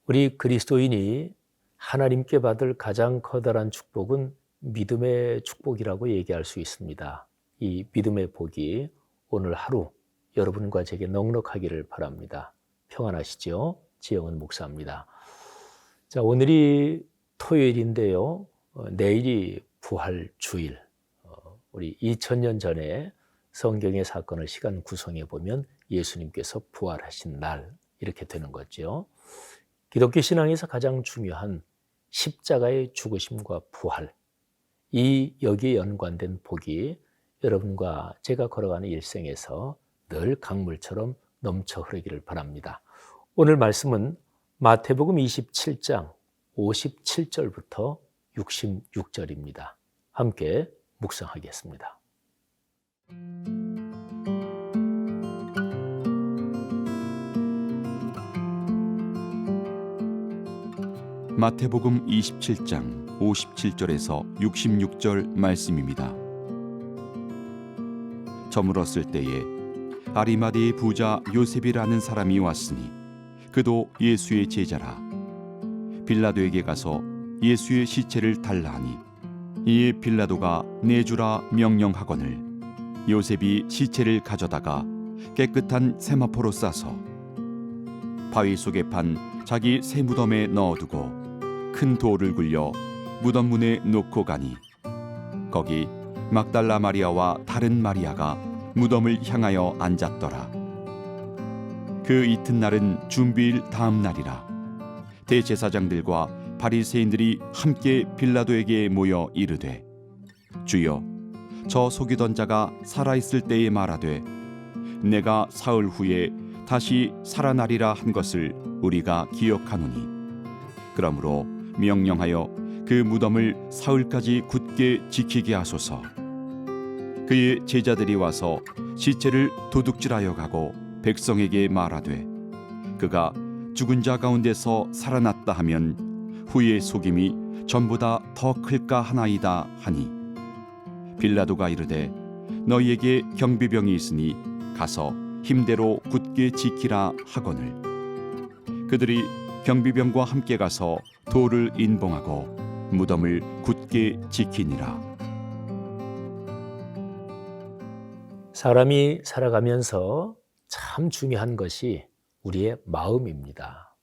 우리 그리스도인이 하나님께 받을 가장 커다란 축복은 믿음의 축복이라고 얘기할 수 있습니다. 이 믿음의 복이 오늘 하루 여러분과 제게 넉넉하기를 바랍니다. 평안하시죠? 지영은 목사입니다. 자, 오늘이 토요일인데요. 내일이 부활 주일. 우리 2000년 전에 성경의 사건을 시간 구성해 보면 예수님께서 부활하신 날 이렇게 되는 거죠. 기독교 신앙에서 가장 중요한 십자가의 죽으심과 부활, 여기에 연관된 복이 여러분과 제가 걸어가는 일생에서 늘 강물처럼 넘쳐 흐르기를 바랍니다. 오늘 말씀은 마태복음 27장 57절부터 66절입니다. 함께 묵상하겠습니다. 마태복음 27장 57절에서 66절 말씀입니다. 저물었을 때에 아리마대의 부자 요셉이라는 사람이 왔으니 그도 예수의 제자라. 빌라도에게 가서 예수의 시체를 달라 하니 이에 빌라도가 내주라 명령하거늘 요셉이 시체를 가져다가 깨끗한 세마포로 싸서 바위 속에 판 자기 새 무덤에 넣어두고 큰 돌을 굴려 무덤 문에 놓고 가니 거기 막달라 마리아와 다른 마리아가 무덤을 향하여 앉았더라. 그 이튿날은 준비일 다음 날이라. 대제사장들과 바리새인들이 함께 빌라도에게 모여 이르되 주여 저 속이던 자가 살아있을 때에 말하되 내가 사흘 후에 다시 살아나리라 한 것을 우리가 기억하노니 그러므로 명령하여 그 무덤을 사흘까지 굳게 지키게 하소서. 그의 제자들이 와서 시체를 도둑질하여 가고 백성에게 말하되 그가 죽은 자 가운데서 살아났다 하면 후의 속임이 전보다 더 클까 하나이다 하니 빌라도가 이르되 너희에게 경비병이 있으니 가서 힘대로 굳게 지키라 하거늘 그들이 경비병과 함께 가서 돌을 인봉하고 무덤을 굳게 지키니라. 사람이 살아가면서 참 중요한 것이 우리의 마음입니다.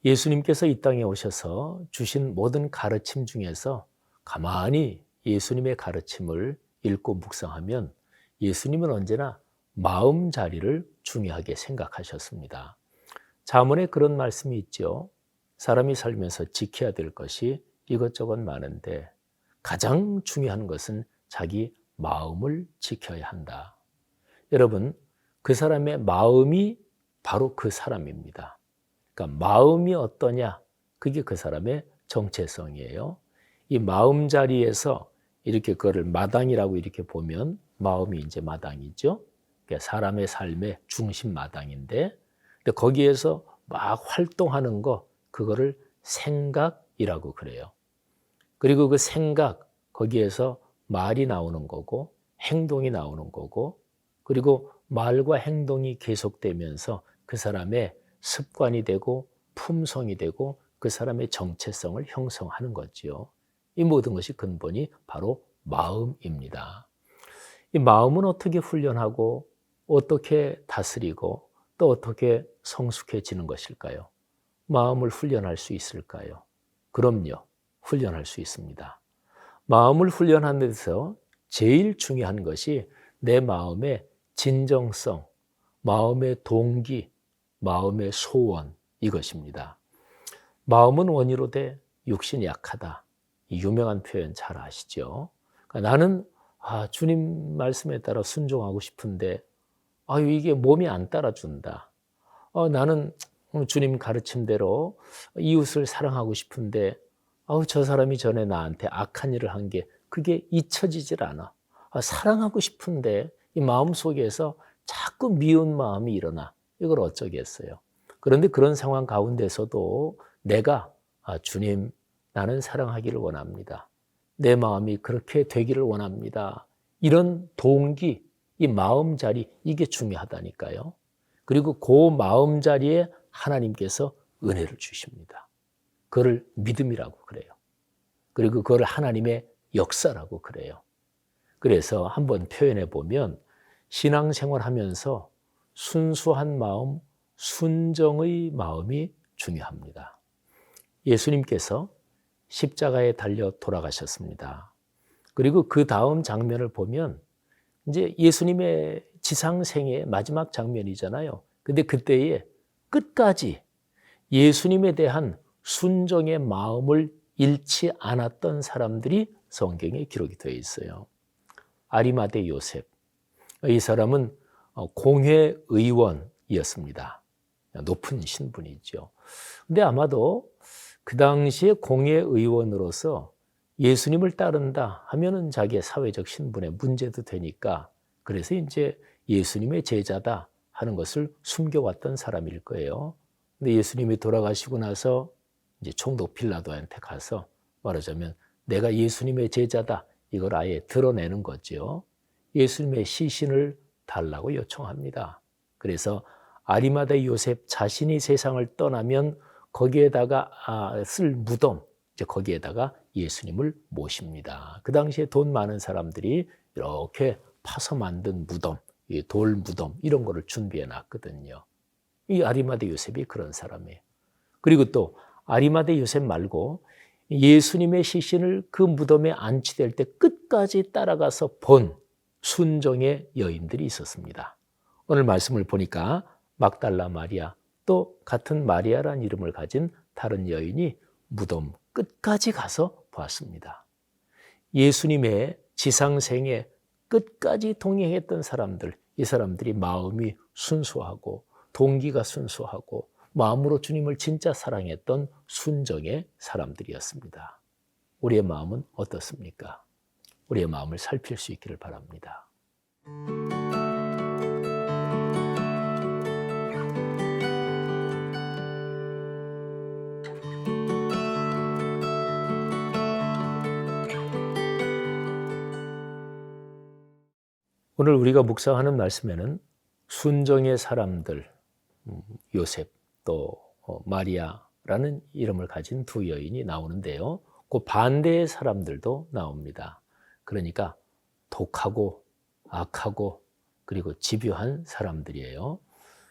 예수님께서 이 땅에 오셔서 주신 모든 가르침 중에서 가만히 예수님의 가르침을 읽고 묵상하면 예수님은 언제나 마음 자리를 중요하게 생각하셨습니다. 잠언에 그런 말씀이 있죠. 사람이 살면서 지켜야 될 것이 이것저것 많은데 가장 중요한 것은 자기 마음을 지켜야 한다. 여러분, 그 사람의 마음이 바로 그 사람입니다. 그러니까 마음이 어떠냐? 그게 그 사람의 정체성이에요. 이 마음 자리에서 이렇게 그거를 마당이라고 이렇게 보면 마음이 이제 마당이죠. 그러니까 사람의 삶의 중심 마당인데 근데 거기에서 막 활동하는 거 그거를 생각이라고 그래요. 그리고 그 생각 거기에서 말이 나오는 거고 행동이 나오는 거고 그리고 말과 행동이 계속되면서 그 사람의 습관이 되고 품성이 되고 그 사람의 정체성을 형성하는 거지요. 이 모든 것이 근본이 바로 마음입니다. 이 마음은 어떻게 훈련하고 어떻게 다스리고 또 어떻게 성숙해지는 것일까요? 마음을 훈련할 수 있을까요? 그럼요. 훈련할 수 있습니다. 마음을 훈련하는 데서 제일 중요한 것이 내 마음의 진정성, 마음의 동기, 마음의 소원 이것입니다. 마음은 원이로 돼 육신이 약하다. 이 유명한 표현 잘 아시죠? 그러니까 나는 주님 말씀에 따라 순종하고 싶은데 이게 몸이 안 따라준다. 나는 주님 가르침대로 이웃을 사랑하고 싶은데 저 사람이 전에 나한테 악한 일을 한 게 그게 잊혀지질 않아. 사랑하고 싶은데 이 마음속에서 자꾸 미운 마음이 일어나. 이걸 어쩌겠어요. 그런데 그런 상황 가운데서도 내가 주님 나는 사랑하기를 원합니다. 내 마음이 그렇게 되기를 원합니다. 이런 동기, 이 마음 자리 이게 중요하다니까요. 그리고 그 마음 자리에 하나님께서 은혜를 주십니다. 그걸 믿음이라고 그래요. 그리고 그걸 하나님의 역사라고 그래요. 그래서 한번 표현해 보면 신앙생활 하면서 순수한 마음, 순정의 마음이 중요합니다. 예수님께서 십자가에 달려 돌아가셨습니다. 그리고 그 다음 장면을 보면 이제 예수님의 지상생의 마지막 장면이잖아요. 근데 그때에 끝까지 예수님에 대한 순종의 마음을 잃지 않았던 사람들이 성경에 기록이 되어 있어요. 아리마대 요셉. 이 사람은 공회의원이었습니다. 높은 신분이죠. 근데 아마도 그 당시에 공회의원으로서 예수님을 따른다 하면은 자기의 사회적 신분에 문제도 되니까 그래서 이제 예수님의 제자다 하는 것을 숨겨왔던 사람일 거예요. 근데 예수님이 돌아가시고 나서 이제 총독 빌라도한테 가서 말하자면 내가 예수님의 제자다 이걸 아예 드러내는 거죠. 예수님의 시신을 달라고 요청합니다. 그래서 아리마대 요셉 자신이 세상을 떠나면 거기에다가 쓸 무덤, 이제 거기에다가 예수님을 모십니다. 그 당시에 돈 많은 사람들이 이렇게 파서 만든 무덤, 돌 무덤 이런 거를 준비해 놨거든요. 이 아리마대 요셉이 그런 사람이에요. 그리고 또 아리마대 요셉 말고 예수님의 시신을 그 무덤에 안치될 때 끝까지 따라가서 본 순종의 여인들이 있었습니다. 오늘 말씀을 보니까 막달라 마리아 또 같은 마리아라는 이름을 가진 다른 여인이 무덤 끝까지 가서 보았습니다. 예수님의 지상생에 끝까지 동행했던 사람들, 이 사람들이 마음이 순수하고 동기가 순수하고 마음으로 주님을 진짜 사랑했던 순정의 사람들이었습니다. 우리의 마음은 어떻습니까? 우리의 마음을 살필 수 있기를 바랍니다. 오늘 우리가 묵상하는 말씀에는 순정의 사람들, 요셉 또 마리아라는 이름을 가진 두 여인이 나오는데요. 그 반대의 사람들도 나옵니다. 그러니까 독하고 악하고 그리고 집요한 사람들이에요.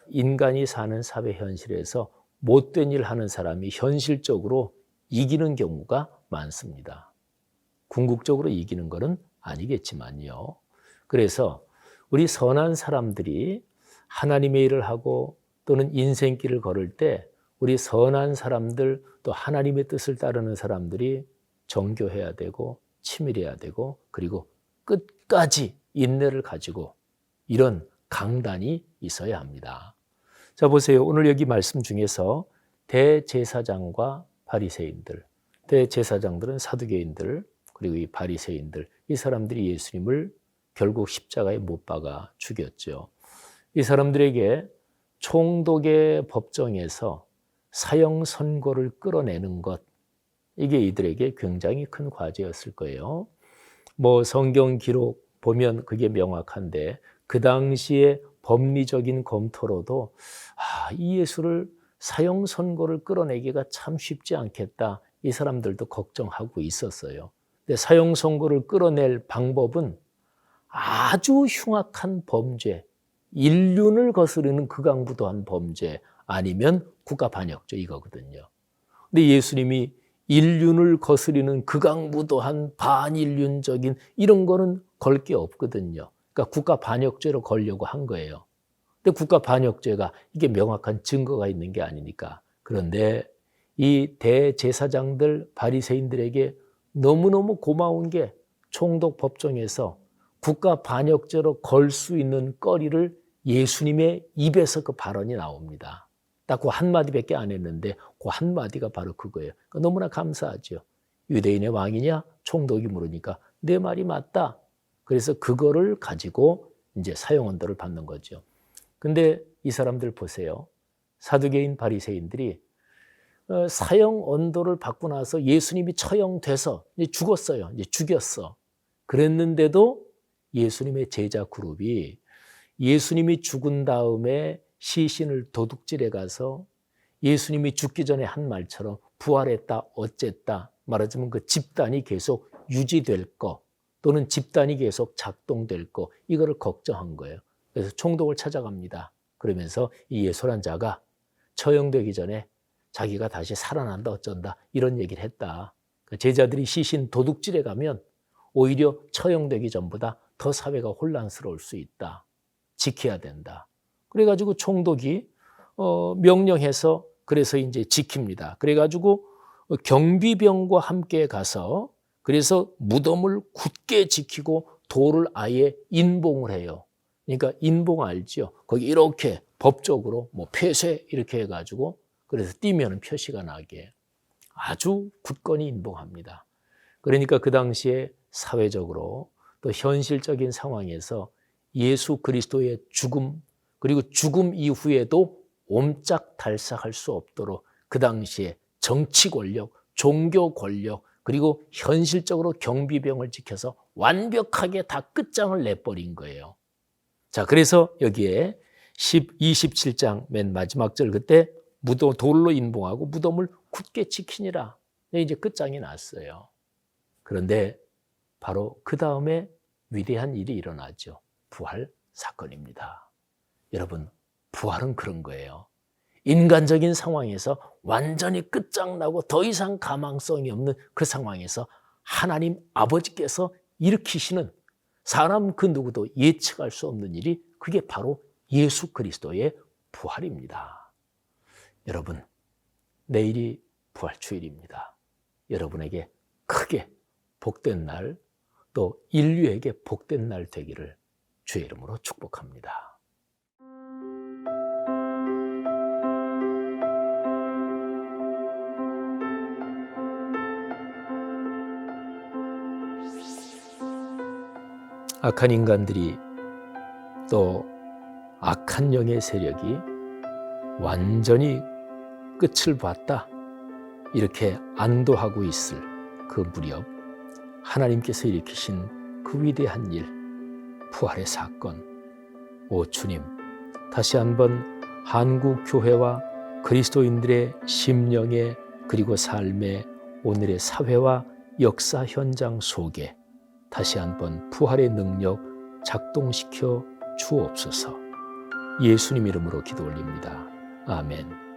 인간이 사는 사회 현실에서 못된 일 하는 사람이 현실적으로 이기는 경우가 많습니다. 궁극적으로 이기는 것은 아니겠지만요. 그래서 우리 선한 사람들이 하나님의 일을 하고 또는 인생길을 걸을 때 우리 선한 사람들 또 하나님의 뜻을 따르는 사람들이 정교해야 되고 치밀해야 되고 그리고 끝까지 인내를 가지고 이런 강단이 있어야 합니다. 자 보세요. 오늘 여기 말씀 중에서 대제사장과 바리새인들, 대제사장들은 사두개인들 그리고 이 바리새인들 이 사람들이 예수님을 결국 십자가에 못 박아 죽였죠. 이 사람들에게 총독의 법정에서 사형 선고를 끌어내는 것 이게 이들에게 굉장히 큰 과제였을 거예요. 뭐 성경 기록 보면 그게 명확한데 그 당시에 법리적인 검토로도 이 예수를 사형 선고를 끌어내기가 참 쉽지 않겠다. 이 사람들도 걱정하고 있었어요. 근데 사형 선고를 끌어낼 방법은 아주 흉악한 범죄, 인륜을 거스르는 극악무도한 범죄 아니면 국가반역죄 이거거든요. 근데 예수님이 인륜을 거스르는 극악무도한 반인륜적인 이런 거는 걸 게 없거든요. 그러니까 국가반역죄로 걸려고 한 거예요. 근데 국가반역죄가 이게 명확한 증거가 있는 게 아니니까. 그런데 이 대제사장들 바리새인들에게 너무너무 고마운 게 총독 법정에서 국가반역죄로 걸 수 있는 거리를 예수님의 입에서 그 발언이 나옵니다. 딱 그 한마디밖에 안 했는데 그 한마디가 바로 그거예요. 그러니까 너무나 감사하죠. 유대인의 왕이냐? 총독이 물으니까 내 말이 맞다. 그래서 그거를 가지고 이제 사형 언도를 받는 거죠. 근데 이 사람들 보세요. 사두개인 바리새인들이 사형 언도를 받고 나서 예수님이 처형돼서 이제 죽었어요. 이제 죽였어. 그랬는데도 예수님의 제자 그룹이 예수님이 죽은 다음에 시신을 도둑질해 가서 예수님이 죽기 전에 한 말처럼 부활했다, 어쨌다 말하자면 그 집단이 계속 유지될 거 또는 집단이 계속 작동될 거 이거를 걱정한 거예요. 그래서 총독을 찾아갑니다. 그러면서 이 예솔한 자가 처형되기 전에 자기가 다시 살아난다 어쩐다 이런 얘기를 했다. 제자들이 시신 도둑질에 가면 오히려 처형되기 전보다 더 사회가 혼란스러울 수 있다. 지켜야 된다. 그래가지고 총독이 명령해서 그래서 이제 지킵니다. 그래가지고 경비병과 함께 가서 그래서 무덤을 굳게 지키고 돌을 아예 인봉을 해요. 그러니까 인봉 알죠? 거기 이렇게 법적으로 뭐 폐쇄 이렇게 해가지고 그래서 뛰면 표시가 나게 아주 굳건히 인봉합니다. 그러니까 그 당시에 사회적으로 또 현실적인 상황에서 예수 그리스도의 죽음 그리고 죽음 이후에도 옴짝달싹할 수 없도록 그 당시에 정치 권력, 종교 권력 그리고 현실적으로 경비병을 지켜서 완벽하게 다 끝장을 내버린 거예요. 자, 그래서 여기에 27장 맨 마지막 절 그때 무덤 돌로 인봉하고 무덤을 굳게 지키니라. 이제 끝장이 났어요. 그런데 바로 그 다음에 위대한 일이 일어나죠. 부활 사건입니다. 여러분, 부활은 그런 거예요. 인간적인 상황에서 완전히 끝장나고 더 이상 가망성이 없는 그 상황에서 하나님 아버지께서 일으키시는 사람 그 누구도 예측할 수 없는 일이 그게 바로 예수 그리스도의 부활입니다. 여러분, 내일이 부활주일입니다. 여러분에게 크게 복된 날, 또 인류에게 복된 날 되기를 주의 이름으로 축복합니다. 악한 인간들이 또 악한 영의 세력이 완전히 끝을 봤다 이렇게 안도하고 있을 그 무렵 하나님께서 일으키신 그 위대한 일, 부활의 사건, 오 주님, 다시 한번 한국 교회와 그리스도인들의 심령에 그리고 삶의 오늘의 사회와 역사 현장 속에 다시 한번 부활의 능력 작동시켜 주옵소서. 예수님 이름으로 기도 올립니다. 아멘.